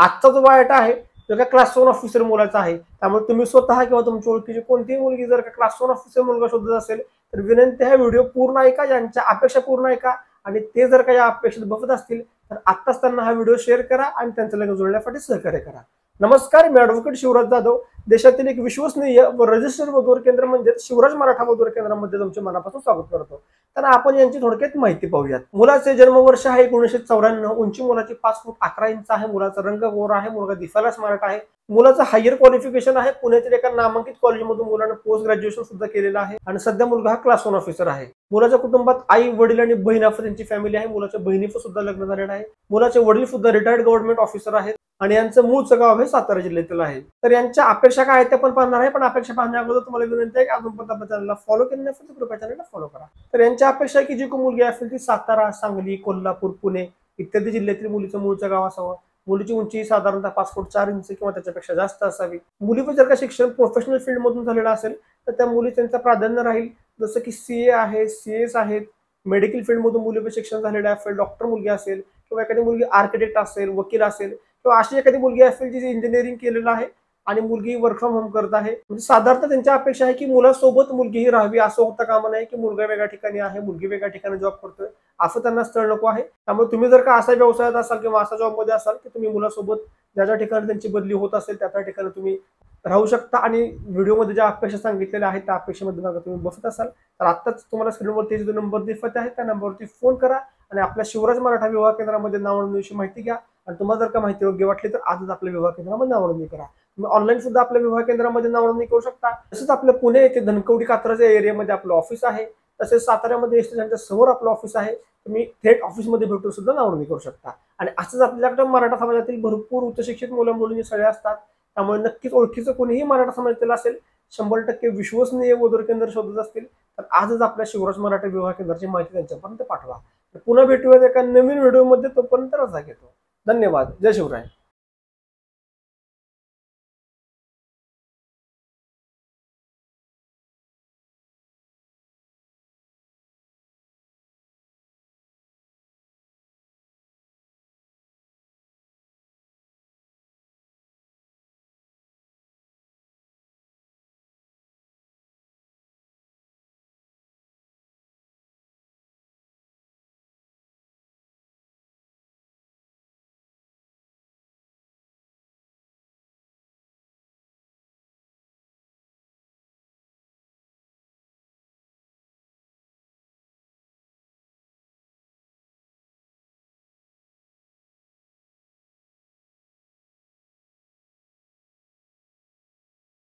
आजचा जो बायोडाटा आहे तो एका क्लास 1 ऑफिसर मुलाचा आहे. त्यामुळे तुम्ही स्वतः किंवा तुमच्या ओळखीची कोणतीही मुलगी जर का क्लास 1 ऑफिसर मुलगा शोधत असेल तर विनंती आहे व्हिडिओ पूर्ण ऐका, ज्यांच्या अपेक्षा पूर्ण ऐका आणि ते जर का या अपेक्षेत बघत असतील तर आत्ताच त्यांना हा व्हिडिओ शेअर करा आणि त्यांचं लग्न जुळण्यासाठी सहकार्य करा. नमस्कार, मी ॲडव्होकेट शिवराज जाधव. देशातील एक विश्वसनीय व रजिस्टर्ड वधूवर केंद्र म्हणजे शिवराज मराठा वधूवर केंद्रामध्ये तुमचे मनापासून स्वागत करतो. तर आपण यांची थोडक्यात माहिती पाहूयात. मुलाचे जन्मवर्ष आहे 1994. उंची मुलाची 5 फूट 11 इंच आहे. मुलाचा रंग गोरा आहे. मुलगा दिसायला स्मार्ट आहे. मुलाचं हायर क्वालिफिकेशन आहे. पुण्यातील एका नामांकित कॉलेजमधून मुलानं पोस्ट ग्रॅज्युएशन सुद्धा केलेलं आहे आणि सध्या मुलगा हा क्लास 1 ऑफिसर आहे. मुलाच्या कुटुंबात आई, वडील आणि बहीण असं त्यांची फॅमिली आहे. मुलाच्या बहिणीचं सुद्धा लग्न झालेलं आहे. मुलाचे वडील सुद्धा रिटायर्ड गव्हर्नमेंट ऑफिसर आहेत आणि यांचं मूळचं गाव हे सातारा जिल्ह्यातील आहे. तर यांच्या अपेक्षा काय आहेत ते पण पाहणार आहे. पण अपेक्षा पाहण्या अगोदर तुम्हाला विनंती आहे की अजूनपर्यंत आपल्या चॅनलला फॉलो केलं नसेल तर कृपया चॅनलला फॉलो करा. तर यांच्या अपेक्षा आहे की जी कोण मुलगी असेल ती सातारा, सांगली, कोल्हापूर, पुणे इत्यादी जिल्ह्यातील मुलीचं मूळचं गाव असावं. मुलीची उंची साधारणतः 5 फूट 4 इंच किंवा त्याच्यापेक्षा जास्त असावी. मुलीचं जर का शिक्षण प्रोफेशनल फील्ड मधून झालेलं असेल तर त्या मुली त्यांचं प्राधान्य राहील, जसं की CA आहे, CS आहेत. मेडिकल फील्ड मधून मुलीचं शिक्षण झालेलं असेल, डॉक्टर मुलगी असेल किंवा एखादी मुलगी आर्किटेक्ट असेल, वकील असेल किंवा अशी एखादी मुलगी असेल जी इंजिनिअरिंग केलेलं आहे आणि मुलगी वर्क फ्रॉम होम करत आहे. म्हणजे साधारणतः त्यांच्या अपेक्षा आहे की मुलासोबत मुलगीही राहावी. असं होता कामा नये की मुलगा वेगळ्या ठिकाणी आहे, मुलगी वेगळ्या ठिकाणी जॉब करतोय असं त्यांना स्थळ नको आहे. त्यामुळे तुम्ही जर का असा व्यवसायात असाल किंवा असा जॉबमध्ये असाल की तुम्ही मुलासोबत ज्या ज्या ठिकाणी त्यांची बदली होत असेल त्या त्या ठिकाणी तुम्ही राहू शकता आणि व्हिडिओमध्ये ज्या अपेक्षा सांगितलेल्या आहेत त्या अपेक्षेमध्ये जर तुम्ही बसत असाल तर आत्ताच तुम्हाला स्क्रीनवरती जो नंबर दिसत आहे त्या नंबरवरती फोन करा आणि आपल्या शिवराज मराठा विवाह केंद्रामध्ये नाव नोंदणीची माहिती घ्या. आणि तुम्हाला जर का माहिती योग्य वाटली तर आजच आपल्या विवाह केंद्रामध्ये नाव नोंदणी करा. तुम्ही ऑनलाईन सुद्धा आपल्या विवाह केंद्रामध्ये नाव नोंदणी करू शकता. तसंच आपल्या पुणे येथे धनकवडी कात्रज एरियामध्ये आपलं ऑफिस आहे. तसेच साताऱ्यामध्ये एसटी स्टँडच्या समोर आपलं ऑफिस आहे. तुम्ही थेट ऑफिसमध्ये भेटून सुद्धा नाव नोंदणी करू शकता. आणि असंच आपल्याकडे मराठा समाजातील भरपूर उच्चशिक्षित मुलं मुलींची सगळे असतात. त्यामुळे नक्कीच ओळखीचं कोणीही मराठा समाजातील असेल 100% विश्वसनीय वधूवर केंद्र शोधत असतील तर आजच आपल्या शिवराज मराठा विवाह केंद्राची माहिती त्यांच्यापर्यंत पाठवा. पुन्हा भेटूयात एका नवीन व्हिडिओमध्ये. तोपर्यंत रजा घेतो. धन्यवाद. जय शिवराय.